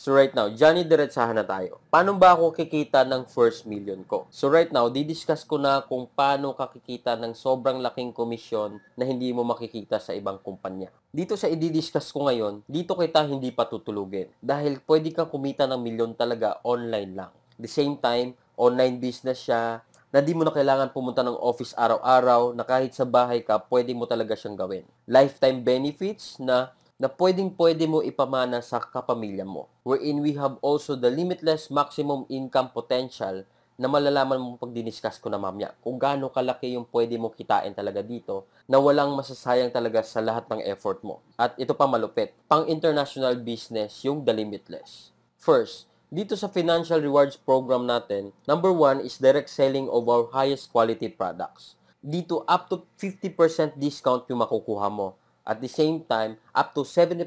So right now, Johnny, diretsahan na tayo. Paano ba ako kikita ng first million ko? So right now, didiscuss ko na kung paano kakikita ng sobrang laking komisyon na hindi mo makikita sa ibang kumpanya. Dito sa i-discuss ko ngayon, dito kita hindi patutulugin. Dahil pwede kang kumita ng milyon talaga online lang. At the same time, online business siya, na di mo na kailangan pumunta ng office araw-araw, na kahit sa bahay ka, pwede mo talaga siyang gawin. Lifetime benefits na pwedeng-pwede mo ipamana sa kapamilya mo. Wherein we have also the limitless maximum income potential na malalaman mo pag diniscuss ko na mamaya kung gaano kalaki yung pwede mo kitain talaga dito na walang masasayang talaga sa lahat ng effort mo. At ito pa malupit, pang international business yung the limitless. First, dito sa financial rewards program natin, number 1 is direct selling of our highest quality products. Dito, up to 50% discount yung makukuha mo. At the same time, up to 75%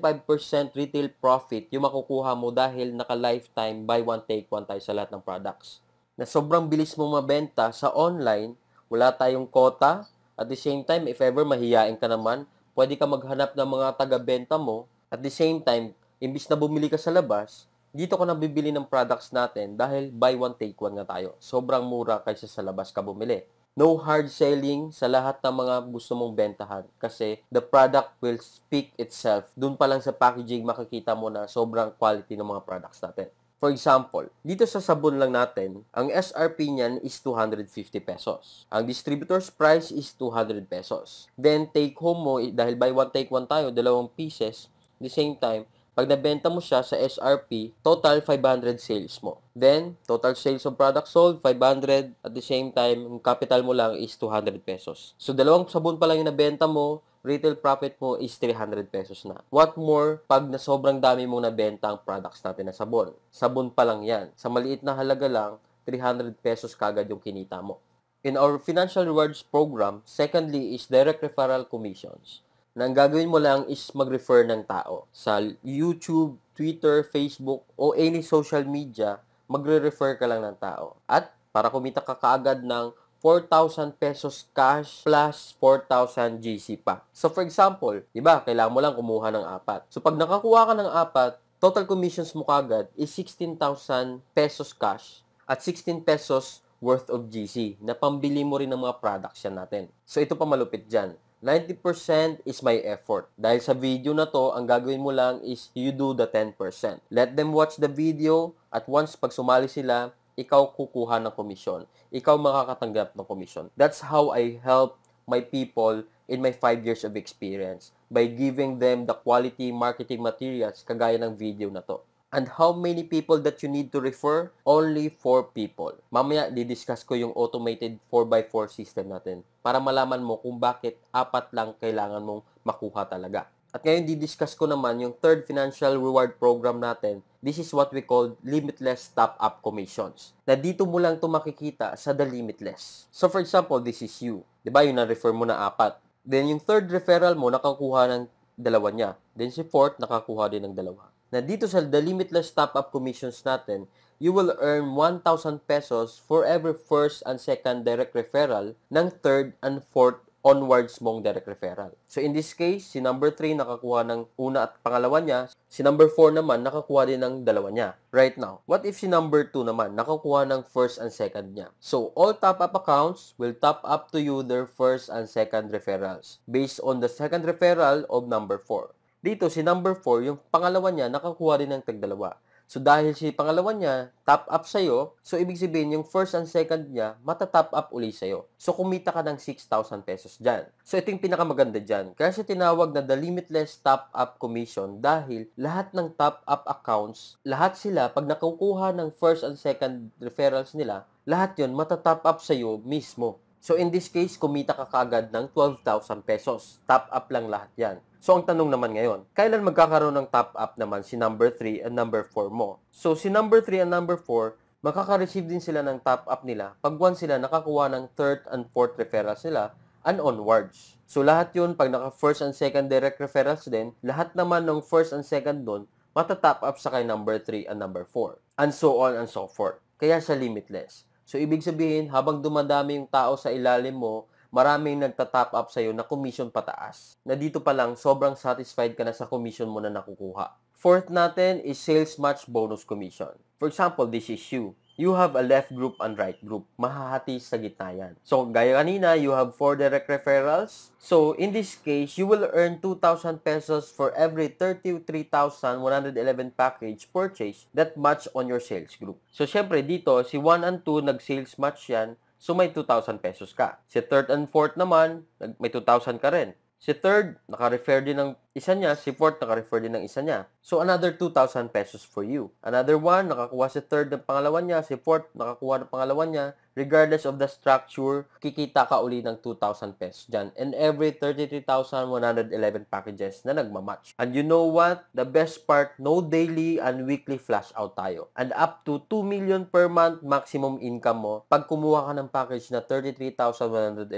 retail profit yung makukuha mo dahil naka-lifetime buy one take one tayo sa lahat ng products. Na sobrang bilis mong mabenta sa online, wala tayong quota. At the same time, if ever mahiyain ka naman, pwede ka maghanap ng mga taga-benta mo. At the same time, imbis na bumili ka sa labas, dito ka na bibili ng products natin dahil buy one take one nga tayo. Sobrang mura kaysa sa labas ka bumili. No hard selling sa lahat ng mga gusto mong bentahan kasi the product will speak itself. Doon pa lang sa packaging makikita mo na sobrang quality ng mga products natin. For example, dito sa sabon lang natin, ang SRP niyan is 250 pesos. Ang distributor's price is 200 pesos. Then take home mo, dahil buy one take one tayo, 2 pieces, at the same time, pag nabenta mo siya sa SRP, total 500 sales mo. Then, total sales of product sold, 500. At the same time, yung capital mo lang is 200 pesos. So, 2 sabon pa lang yung nabenta mo, retail profit mo is 300 pesos na. What more pag na sobrang dami mong nabenta ang products natin na sabon? Sabon pa lang yan. Sa maliit na halaga lang, 300 pesos kagad yung kinita mo. In our financial rewards program, secondly is direct referral commissions. Na ang gagawin mo lang is mag-refer ng tao. Sa YouTube, Twitter, Facebook, o any social media, magre-refer ka lang ng tao. At para kumita ka kaagad ng 4,000 pesos cash plus 4,000 GC pa. So for example, di ba, kailangan mo lang kumuha ng 4. So pag nakakuha ka ng 4, total commissions mo kaagad is 16,000 pesos cash at 16 pesos worth of GC na pambili mo rin ng mga products yan natin. So ito pa malupit dyan. 90% is my effort. Dahil sa video na to, ang gagawin mo lang is you do the 10%. Let them watch the video at once pag sumali sila, ikaw kukuha ng komisyon. Ikaw makakatanggap ng komisyon. That's how I help my people in my 5 years of experience by giving them the quality marketing materials kagaya ng video na to. And how many people that you need to refer? Only 4 people. Mamaya, didiscuss ko yung automated 4x4 system natin para malaman mo kung bakit 4 lang kailangan mong makuha talaga. At ngayon, didiscuss ko naman yung third financial reward program natin. This is what we call limitless top-up commissions. Na dito mo lang ito makikita sa the limitless. So for example, this is you. Diba yung na-refer mo na 4. Then yung third referral mo, nakakuha ng 2 niya. Then si fourth, nakakuha din ng 2. Na dito sa the limitless top-up commissions natin, you will earn 1,000 pesos for every first and second direct referral ng third and fourth onwards mong direct referral. So in this case, si number 3 nakakuha ng una at pangalawa niya, si number 4 naman nakakuha din ng 2 niya. Right now, what if si number 2 naman nakakuha ng first and second niya? So all top-up accounts will top up to you their first and second referrals based on the second referral of number 4. Dito, si number 4, yung pangalawa niya, nakakuha rin ng tag-2. So, dahil si pangalawa niya, top up sa'yo, so ibig sabihin, yung first and second niya, matatop up uli sa'yo. So, kumita ka ng 6,000 pesos dyan. So, ito yung pinakamaganda dyan. Kaya siya tinawag na the limitless top-up commission dahil lahat ng top-up accounts, lahat sila, pag nakukuha ng first and second referrals nila, lahat yon matatop up sa'yo mismo. So, in this case, kumita ka kaagad ng 12,000 pesos. Top up lang lahat yan. So, ang tanong naman ngayon, kailan magkakaroon ng top up naman si number 3 and number 4 mo? So, si number 3 and number 4, makaka-receive din sila ng top up nila pag once sila nakakuha ng third and fourth referrals nila and onwards. So, lahat yun, pag naka-first and second direct referrals din, lahat naman ng first and second doon, matatop up sa kay number 3 and number 4. And so on and so forth. Kaya siya limitless. So, ibig sabihin, habang dumadami yung tao sa ilalim mo, maraming nagta-top up sa'yo na commission pataas. Na dito pa lang, sobrang satisfied ka na sa commission mo na nakukuha. Fourth natin is sales match bonus commission. For example, this is you. You have a left group and right group. Mahahati sa gitna yan. So, gaya kanina, you have 4 direct referrals. So, in this case, you will earn 2,000 pesos for every 33,111 package purchase that match on your sales group. So, syempre, dito, si 1 and 2, nag-sales match yan. So, may 2,000 pesos ka. Si third and fourth naman, may 2,000 ka rin. Si third, naka-refer din ng isa niya. Si fourth, naka-refer din ng isa niya. So, another 2,000 pesos for you. Another one, nakakuha si third ng pangalawa niya. Si fourth, nakakuha ng pangalawa niya. Regardless of the structure, kikita ka uli ng 2,000 pesos dyan. And every 33,111 packages na nagmamatch. And you know what? The best part, no daily and weekly flash out tayo. And up to 2 million per month maximum income mo pag kumuha ka ng package na 33,111.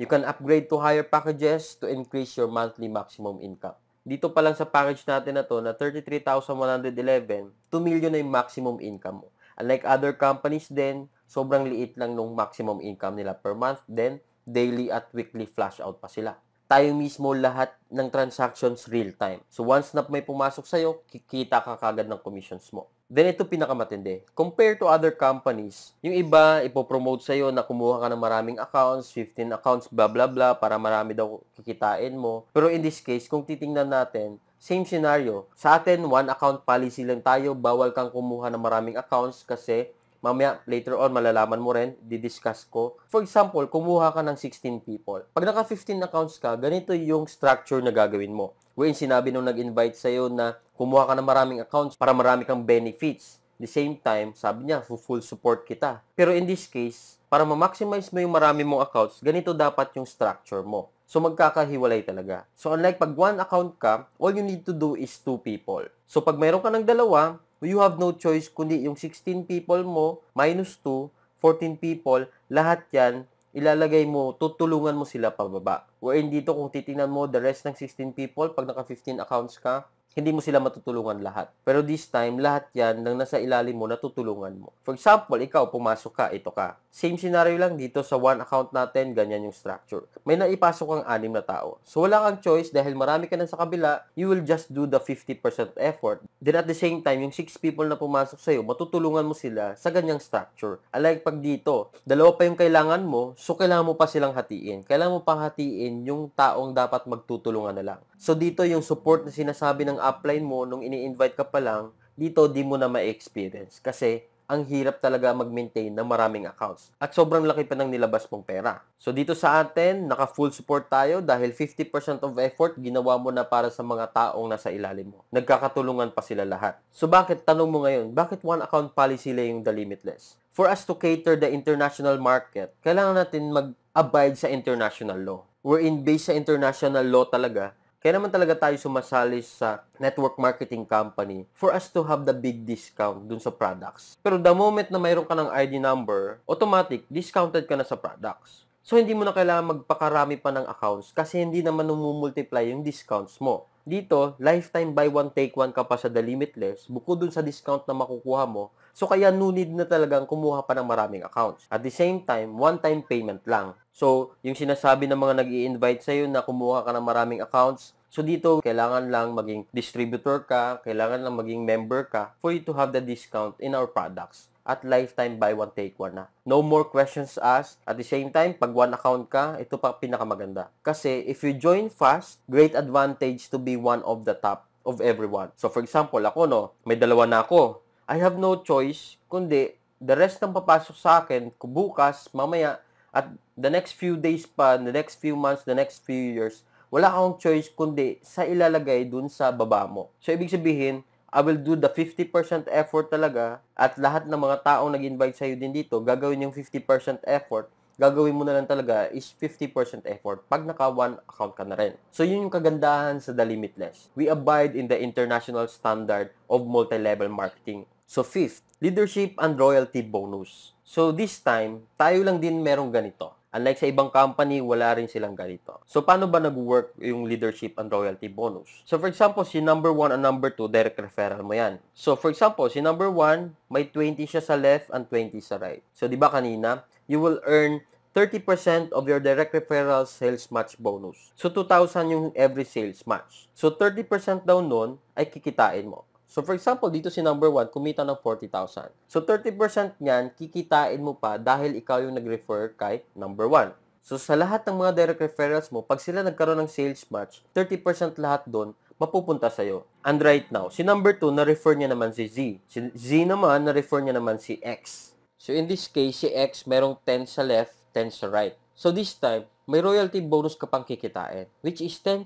You can upgrade to higher packages to increase your monthly maximum income. Dito pa lang sa package natin na to na 33,111, 2 million na yung maximum income mo. Unlike other companies din, sobrang liit lang nung maximum income nila per month. Then, daily at weekly flash out pa sila. Tayo mismo lahat ng transactions real time. So, once na may pumasok sa'yo, kikita ka kagad ng commissions mo. Then, ito pinakamatindi. Compared to other companies, yung iba, ipopromote sa'yo na kumuha ka ng maraming accounts, 15 accounts, blah, blah, blah, para marami daw kikitain mo. Pero in this case, kung titingnan natin, same scenario. Sa atin, one account policy lang tayo. Bawal kang kumuha ng maraming accounts kasi mamaya, later on, malalaman mo rin, didiscuss ko. For example, kumuha ka ng 16 people. Pag naka 15 accounts ka, ganito yung structure na gagawin mo. Wherein sinabi nung nag-invite sa'yo na kumuha ka ng maraming accounts para marami kang benefits. The same time, sabi niya, full support kita. Pero in this case, para ma-maximize mo yung marami mong accounts, ganito dapat yung structure mo. So, magkakahiwalay talaga. So, unlike pag one account ka, all you need to do is 2 people. So, pag mayroon ka ng dalawa, you have no choice kundi yung 16 people mo, minus 2, 14 people, lahat yan, ilalagay mo, tutulungan mo sila pababa. Wherein dito, kung titingnan mo, the rest ng 16 people, pag naka 15 accounts ka, hindi mo sila matutulungan lahat. Pero this time, lahat yan nang nasa ilalim mo, natutulungan mo. For example, ikaw, pumasok ka, ito ka. Same scenario lang dito sa one account natin, ganyan yung structure. May naipasok kang 6 na tao. So, wala kang choice dahil marami ka na sa kabila, you will just do the 50% effort. Then at the same time, yung 6 people na pumasok sa'yo, matutulungan mo sila sa ganyang structure. Unlike pag dito, dalawa pa yung kailangan mo, so kailangan mo pa silang hatiin. Kailangan mo pang hatiin yung taong dapat magtutulungan na lang. So, dito yung support na sinasabi ng upline mo nung ini-invite ka pa lang, dito di mo na ma-experience kasi ang hirap talaga mag-maintain ng maraming accounts. At sobrang laki pa ng nilabas mong pera. So dito sa atin, naka-full support tayo dahil 50% of effort ginawa mo na para sa mga taong nasa ilalim mo. Nagkakatulungan pa sila lahat. So bakit, tanong mo ngayon, bakit one account policy lang yung The Limitless? For us to cater the international market, kailangan natin mag-abide sa international law. We're in based sa international law talaga. Kaya naman talaga tayo sumasali sa network marketing company for us to have the big discount dun sa products. Pero the moment na mayroon ka ng ID number, automatic, discounted ka na sa products. So, hindi mo na kailangan magpakarami pa ng accounts kasi hindi naman numumultiply yung discounts mo. Dito, lifetime buy one, take one ka pa sa The Limitless, bukod dun sa discount na makukuha mo. So, kaya no need na talagang kumuha pa ng maraming accounts. At the same time, one-time payment lang. So, yung sinasabi ng mga nag-i-invite sa'yo na kumuha ka ng maraming accounts, so dito, kailangan lang maging distributor ka, kailangan lang maging member ka for you to have the discount in our products. At lifetime buy one, take one na. No more questions asked. At the same time, pag one account ka, ito pa pinakamaganda. Kasi if you join fast, great advantage to be one of the top of everyone. So for example, ako may dalawa na ako. I have no choice, kundi the rest ng papasok sa akin, bukas, mamaya, at the next few days pa, the next few months, the next few years, wala kang choice kundi sa ilalagay dun sa baba mo. So, ibig sabihin, I will do the 50% effort talaga at lahat ng mga taong nag-invite sa'yo din dito, gagawin yung 50% effort, gagawin mo na lang talaga is 50% effort pag naka-one account ka na rin. So, yun yung kagandahan sa The Limitless. We abide in the international standard of multi-level marketing. So, fifth, leadership and royalty bonus. So, this time, tayo lang din merong ganito. Unlike sa ibang company, wala rin silang ganito. So, paano ba nag-work yung leadership and royalty bonus? So, for example, si number 1 and number 2, direct referral mo yan. So, for example, si number 1, may 20 siya sa left and 20 sa right. So, di ba kanina, you will earn 30% of your direct referral sales match bonus. So, 2,000 yung every sales match. So, 30% daw nun ay kikitain mo. So, for example, dito si number 1, kumita ng 40,000. So, 30% niyan, kikitain mo pa dahil ikaw yung nag-refer kay number 1. So, sa lahat ng mga direct referrals mo, pag sila nagkaroon ng sales match, 30% lahat doon, mapupunta sa'yo. And right now, si number 2, na-refer niya naman si Z. Si Z naman, na-refer niya naman si X. So, in this case, si X merong 10 sa left, 10 sa right. So, this time, may royalty bonus ka pang kikitain, which is 10%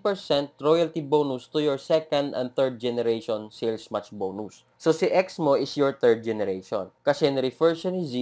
royalty bonus to your second and third generation sales match bonus. So, si X mo is your third generation. Kasi ni-refer siya ni Z,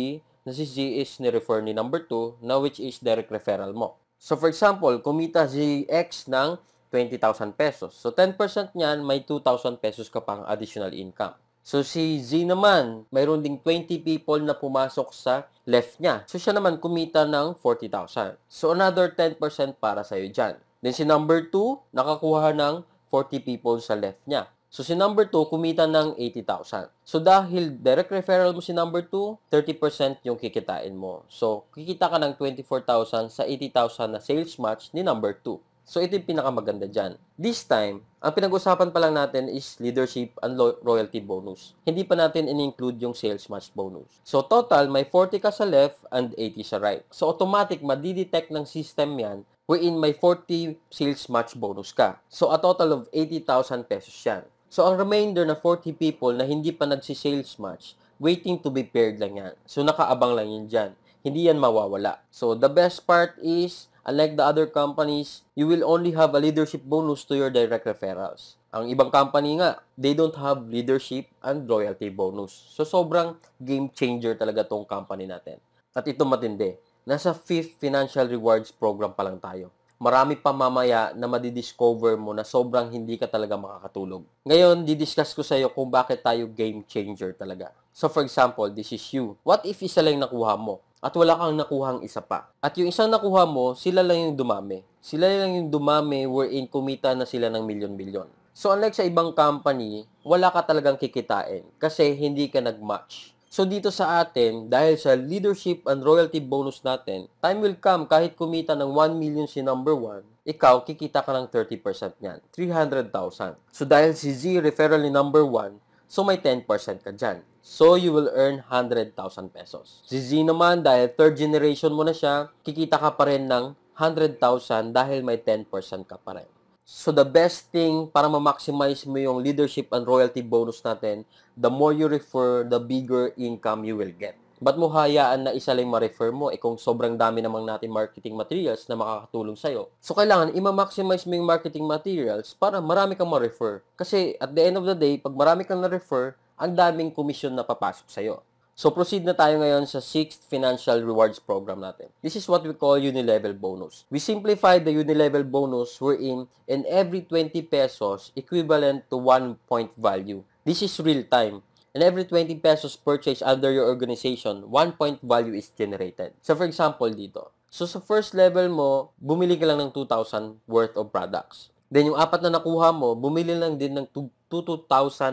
na si Z is ni-refer ni number 2, na which is direct referral mo. So, for example, kumita si X ng 20,000 pesos. So, 10% niyan, may 2,000 pesos ka pang additional income. So, si Z naman, mayroon ding 20 people na pumasok sa left niya. So, siya naman kumita ng 40,000. So, another 10% para sa'yo dyan. Then, si number 2, nakakuha ng 40 people sa left niya. So, si number 2, kumita ng 80,000. So, dahil direct referral mo si number 2, 30% yung kikitain mo. So, kikita ka ng 24,000 sa 80,000 na sales match ni number 2. So, ito yung pinakamaganda dyan. This time, ang pinag-usapan pa lang natin is leadership and royalty bonus. Hindi pa natin in-include yung sales match bonus. So, total, may 40 ka sa left and 80 sa right. So, automatic, madidetect ng system yan wherein may 40 sales match bonus ka. So, a total of 80,000 pesos yan. So, ang remainder na 40 people na hindi pa nagsi-sales match, waiting to be paired lang yan. So, nakaabang lang yun dyan. Hindi yan mawawala. So, the best part is, unlike the other companies, you will only have a leadership bonus to your direct referrals. Ang ibang company nga, they don't have leadership and loyalty bonus. So, sobrang game changer talaga tong company natin. At ito matindi. Nasa 5th financial rewards program pa lang tayo. Marami pa mamaya na madidiscover mo na sobrang hindi ka talaga makakatulog. Ngayon, didiscuss ko sa iyo kung bakit tayo game changer talaga. So, for example, this is you. What if isa lang nakuha mo? At wala kang nakuhang isa pa. At yung isang nakuha mo, sila lang yung dumami. Sila lang yung dumami wherein kumita na sila ng milyon-milyon. So, unlike sa ibang company, wala ka talagang kikitain kasi hindi ka nag-match. So, dito sa atin, dahil sa leadership and royalty bonus natin, time will come kahit kumita ng 1 million si number 1, ikaw, kikita ka ng 30% niyan, 300,000. So, dahil si Z referral ni number 1, so may 10% ka dyan. So, you will earn 100,000 pesos. Si Z naman, dahil third generation mo na siya, kikita ka pa rin ng 100,000 dahil may 10% ka pa rin. So, the best thing para ma-maximize mo yung leadership and royalty bonus natin, the more you refer, the bigger income you will get. Ba't mo hayaan na isa lang ma-refer mo kung sobrang dami namang natin marketing materials na makakatulong sa'yo? So, kailangan i-maximize mo yung marketing materials para marami kang ma-refer. Kasi at the end of the day, pag marami kang na-refer, ang daming komisyon na papasok sa'yo. So, proceed na tayo ngayon sa 6th financial rewards program natin. This is what we call unilevel bonus. We simplified the unilevel bonus wherein in every 20 pesos equivalent to 1 point value. This is real time. And every 20 pesos purchase under your organization, 1 point value is generated. So, for example, dito. So, sa first level mo, bumili ka lang ng 2,000 worth of products. Then, yung apat na nakuha mo, bumili lang din ng 2,000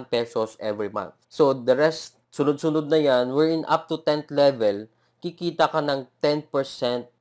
pesos every month. So, the rest, sunod-sunod na yan, wherein up to 10th level, kikita ka ng 10%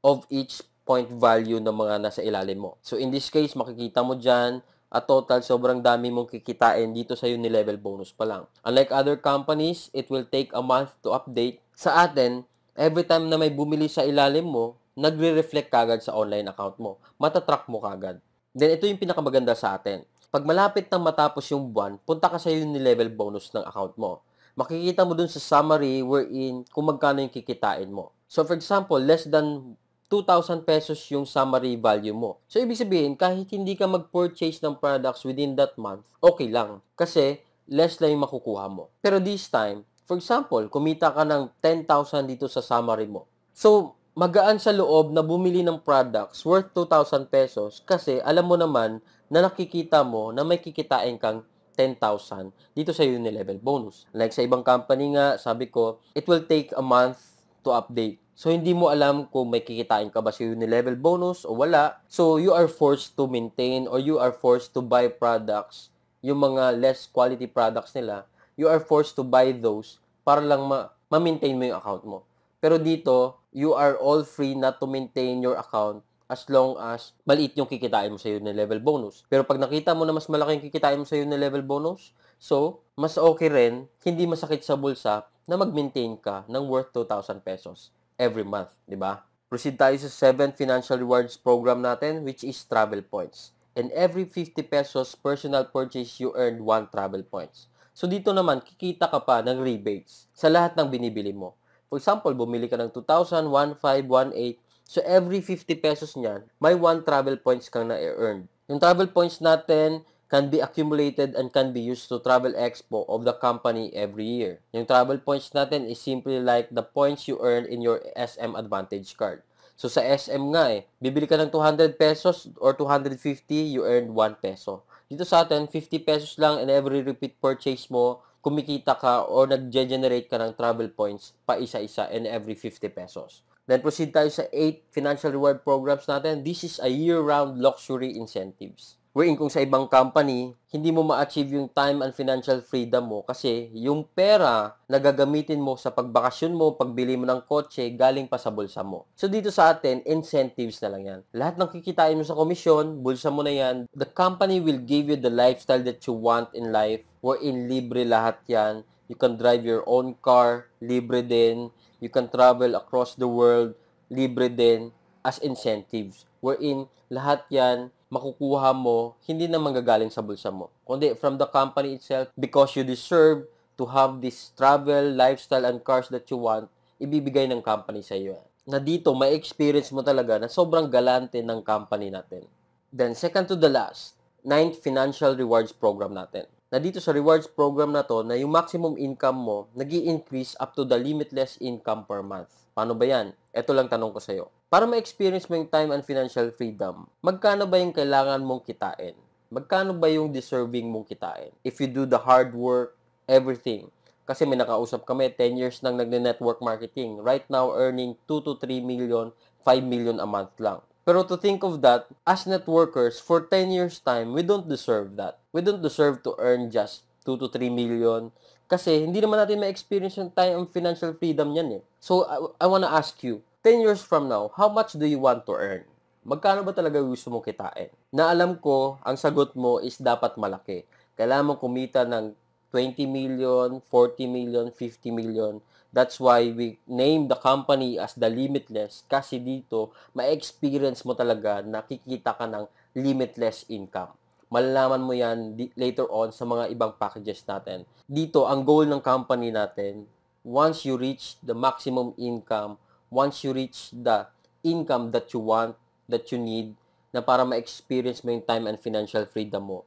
of each point value ng mga nasa ilalim mo. So, in this case, makikita mo dyan, at total, sobrang dami mong kikitain dito sa unilevel bonus pa lang. Unlike other companies, it will take a month to update. Sa atin, every time na may bumili sa ilalim mo, nagre-reflect kagad sa online account mo. Matatrack mo kagad. Then, ito yung pinakamaganda sa atin. Pag malapit nang matapos yung buwan, punta ka sa unilevel bonus ng account mo. Makikita mo dun sa summary wherein kung magkano yung kikitain mo. So, for example, less than 2,000 pesos yung summary value mo. So, ibig sabihin, kahit hindi ka mag-purchase ng products within that month, okay lang. Kasi, less lang yung makukuha mo. Pero this time, for example, kumita ka ng 10,000 dito sa summary mo. So, magaan sa loob na bumili ng products worth 2,000 pesos kasi alam mo naman na nakikita mo na may kikitain kang 10,000 dito sa unilevel bonus. Like sa ibang company nga, sabi ko, it will take a month to update. So, hindi mo alam kung may kikitain ka ba sa unilevel bonus o wala. So, you are forced to maintain or you are forced to buy products, yung mga less quality products nila, you are forced to buy those para lang ma-maintain mo yung account mo. Pero dito, you are all free not to maintain your account as long as maliit yung kikitain mo sa level bonus. Pero pag nakita mo na mas malaki yung kikitain mo sa level bonus, so, mas okay rin, hindi masakit sa bulsa na mag-maintain ka ng worth 2,000 pesos every month, di ba? Proceed tayo sa 7th financial rewards program natin, which is travel points. And every 50 pesos personal purchase, you earn 1 travel points. So, dito naman, kikita ka pa ng rebates sa lahat ng binibili mo. For example, bumili ka ng 2,000, 1,500, 1,800. So, every 50 pesos niyan, may 1 travel points kang na-earn. Yung travel points natin can be accumulated and can be used to travel expo of the company every year. Yung travel points natin is simply like the points you earn in your SM Advantage card. So, sa SM nga bibili ka ng 200 pesos or 250, you earn 1 peso. Dito sa atin, 50 pesos lang and every repeat purchase mo, kumikita ka or nag-generate ka ng travel points pa isa-isa and every 50 pesos. Then proceed tayo sa 8 financial reward programs natin. This is a year-round luxury incentives. Wherein kung sa ibang company, hindi mo ma-achieve yung time and financial freedom mo kasi yung pera na gagamitin mo sa pagbakasyon mo, pagbili mo ng kotse, galing pa sa bulsa mo. So dito sa atin, incentives na lang yan. Lahat ng kikitain mo sa komisyon, bulsa mo na yan. The company will give you the lifestyle that you want in life, wherein libre lahat yan. You can drive your own car, libre din. You can travel across the world, libre din as incentives. Wherein lahat yan makukuha mo, hindi na manggagaling sa bulsa mo, kundi from the company itself, because you deserve to have this travel, lifestyle, and cars that you want, ibibigay ng company sa iyo. Na dito, may experience mo talaga na sobrang galante ng company natin. Then, second to the last, 9th financial rewards program natin. Na dito sa rewards program na to, na yung maximum income mo, nag-i-increase up to the limitless income per month. Paano ba yan? Ito lang tanong ko sa'yo. Para ma-experience mo yung time and financial freedom, magkano ba yung kailangan mong kitain? Magkano ba yung deserving mong kitain? If you do the hard work, everything. Kasi may nakausap kami, 10 years nang nagne-network marketing. Right now, earning 2 to 3 million, 5 million a month lang. Pero to think of that, as networkers, for 10 years time, we don't deserve that. We don't deserve to earn just 2 to 3 million. Kasi hindi naman natin ma-experience yung time and financial freedom yan So, I wanna ask you, 10 years from now, how much do you want to earn? Magkano ba talaga gusto mo kitain? Na alam ko, ang sagot mo is dapat malaki. Kailangan mo kumita ng 20 million, 40 million, 50 million. That's why we name the company as the Limitless kasi dito, ma-experience mo talaga na kikita ka ng limitless income. Malalaman mo yan later on sa mga ibang packages natin. Dito, ang goal ng company natin, once you reach the maximum income, once you reach the income that you want, that you need, na para ma-experience mo yung time and financial freedom mo,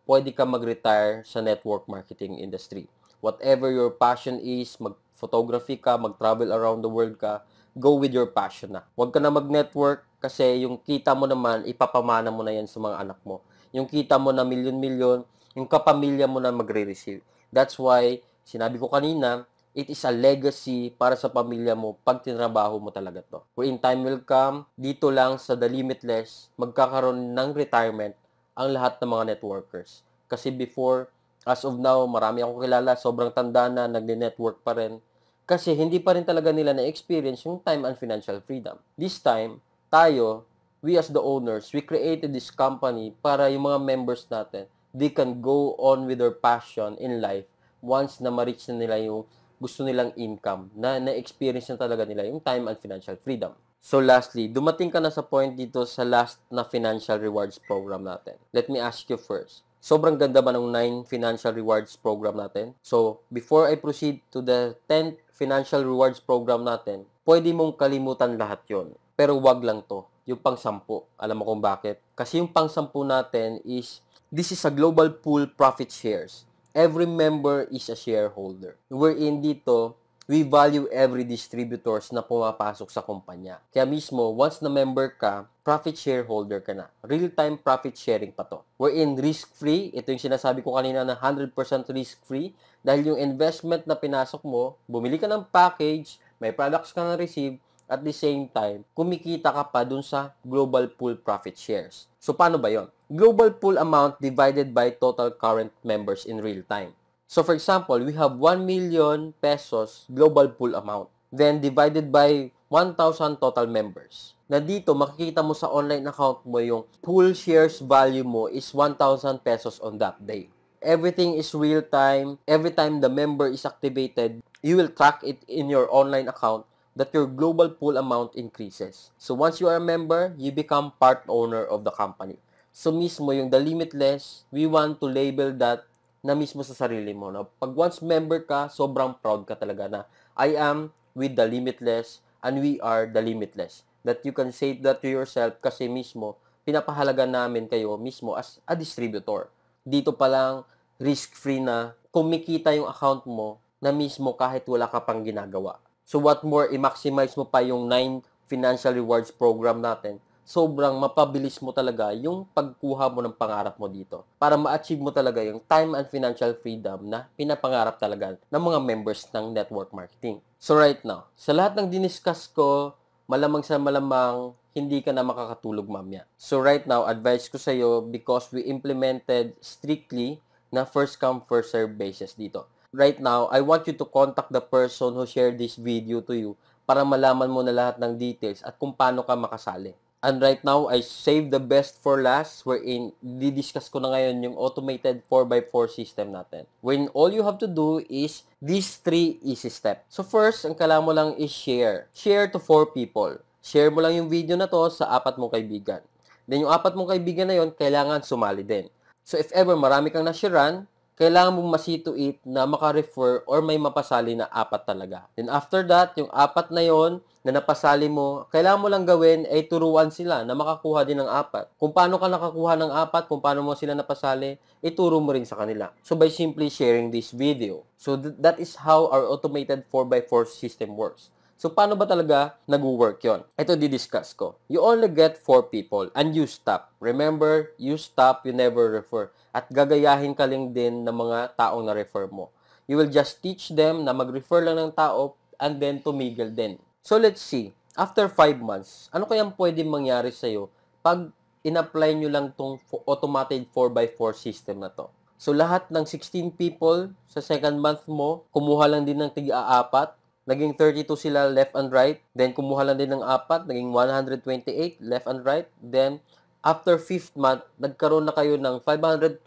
pwede ka mag-retire sa network marketing industry. Whatever your passion is, mag-photography ka, mag-travel around the world ka, go with your passion na. Huwag ka na mag-network kasi yung kita mo naman, ipapamana mo na yan sa mga anak mo. Yung kita mo na milyon-milyon, yung kapamilya mo na magre-receive. That's why, sinabi ko kanina, it is a legacy para sa pamilya mo pag tinrabaho mo talaga to. When time will come, dito lang sa The Limitless, magkakaroon ng retirement ang lahat ng mga networkers. Kasi before, as of now, marami akong kilala, sobrang tanda na, nagne-network pa rin. Kasi hindi pa rin talaga nila na-experience yung time and financial freedom. This time, tayo, we as the owners, we created this company para yung mga members natin, they can go on with their passion in life once na ma-reach na nila yung gusto nilang income, na na-experience na talaga nila yung time and financial freedom. So lastly, dumating ka na sa point dito sa last na financial rewards program natin. Let me ask you first, sobrang ganda ba ng 9 financial rewards program natin? So, before I proceed to the 10th financial rewards program natin, pwede mong kalimutan lahat yon. Pero wag lang to, yung pang-10. Alam mo kung bakit? Kasi yung pang-10 natin is, this is a global pool profit shares. Every member is a shareholder. Wherein dito, we value every distributors na pumapasok sa kumpanya. Kaya mismo, once na member ka, profit shareholder ka na. Real-time profit sharing pa to. Wherein risk-free, ito yung sinasabi ko kanina na 100% risk-free dahil yung investment na pinasok mo, bumili ka ng package, may products ka na receive, at the same time, kumikita ka pa dun sa global pool profit shares. So, paano ba yon? Global pool amount divided by total current members in real time. So, for example, we have 1 million pesos global pool amount. Then, divided by 1,000 total members. Na dito, makikita mo sa online account mo yung pool shares value mo is 1,000 pesos on that day. Everything is real time. Every time the member is activated, you will track it in your online account that your global pool amount increases. So once you are a member, you become part owner of the company. So mismo yung the limitless, we want to label that na mismo sa sarili mo. Na pag once member ka, sobrang proud ka talaga na I am with the limitless and we are the limitless. That you can say that to yourself kasi mismo, pinapahalaga namin kayo mismo as a distributor. Dito pa lang, risk-free na kumikita yung account mo na mismo kahit wala ka pang ginagawa. So what more, i-maximize mo pa yung 9 financial rewards program natin. Sobrang mapabilis mo talaga yung pagkuha mo ng pangarap mo dito para ma-achieve mo talaga yung time and financial freedom na pinapangarap talaga ng mga members ng network marketing. So right now, sa lahat ng diniscuss ko, malamang sa malamang hindi ka na makakatulog mamaya. So right now, advice ko sa'yo because we implemented strictly na first come, first serve basis dito. Right now, I want you to contact the person who shared this video to you para malaman mo na lahat ng details at kung paano ka makasali. And right now, I saved the best for last wherein didiscuss ko na ngayon yung automated 4x4 system natin. When all you have to do is these 3 easy steps. So first, ang kailangan mo lang is share. Share to 4 people. Share mo lang yung video na to sa 4 mong kaibigan. Then yung 4 mong kaibigan na yon kailangan sumali din. So if ever marami kang nasharean, kailangan mong masi to it na maka-refer or may mapasali na 4 talaga. Then after that, yung 4 na yon na napasali mo, kailangan mo lang gawin ay turuan sila na makakuha din ng 4. Kung paano ka nakakuha ng 4, kung paano mo sila napasali, ituro mo rin sa kanila. So by simply sharing this video. So that is how our automated 4x4 system works. So, paano ba talaga nag-work yon? Ito didiscuss ko. You only get 4 people and you stop. Remember, you stop, you never refer. At gagayahin ka lang din ng mga taong na-refer mo. You will just teach them na mag-refer lang ng tao and then tumigil din. So, let's see. After 5 months, ano kayang pwede mangyari sa'yo pag in-apply nyo lang tong automated 4x4 system na to? So, lahat ng 16 people sa second month mo, kumuha lang din ng tig-4. Naging 32 sila left and right. Then, kumuha lang din ng 4. Naging 128 left and right. Then, after 5th month, nagkaroon na kayo ng 512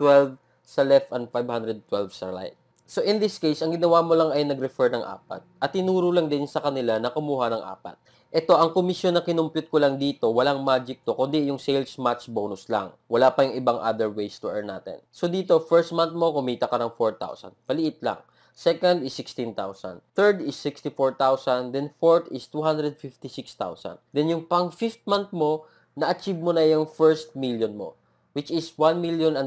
sa left and 512 sa right. So, in this case, ang ginawa mo lang ay nag-refer ng 4. At tinuro lang din sa kanila na kumuha ng 4. Ito, ang komisyon na kinumpute ko lang dito, walang magic to, kundi yung sales match bonus lang. Wala pa yung ibang other ways to earn natin. So, dito, first month mo, kumita ka ng 4,000. Paliit lang. Second is 16,000. Third is 64,000. Then fourth is 256,000. Then yung pang fifth month mo, na-achieve mo na yung first million mo, which is 1,024,000.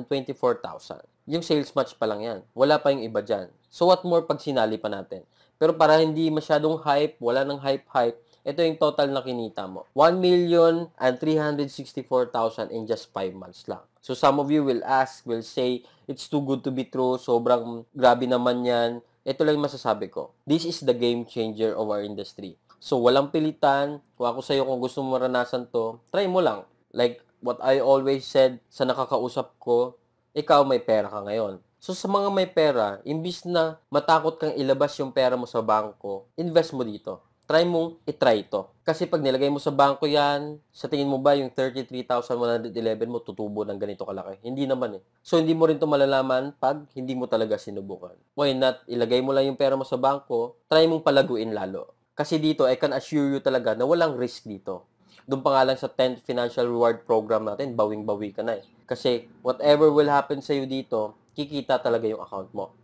Yung sales match pa lang yan. Wala pa yung iba dyan. So what more pag sinali pa natin? Pero para hindi masyadong hype, wala nang hype-hype, ito yung total na kinita mo. 1,364,000 in just 5 months lang. So some of you will ask, will say, it's too good to be true, sobrang grabe naman yan. Ito lang yung masasabi ko. This is the game changer of our industry. So walang pilitan. Kung ako sa'yo, kung gusto mo maranasan to, try mo lang. Like what I always said sa nakakausap ko, ikaw may pera ka ngayon. So sa mga may pera, imbis na matakot kang ilabas yung pera mo sa bangko, invest mo dito. Try mong itry ito. Kasi pag nilagay mo sa bangko yan, sa tingin mo ba yung 33,111 mo tutubo ng ganito kalaki? Hindi naman eh. So hindi mo rin ito malalaman pag hindi mo talaga sinubukan. Why not? Ilagay mo lang yung pera mo sa bangko, try mong palaguin lalo. Kasi dito, I can assure you talaga na walang risk dito. Doon pa nga lang sa 10th Financial Reward Program natin, bawing-bawi ka na eh. Kasi whatever will happen sa'yo dito, kikita talaga yung account mo.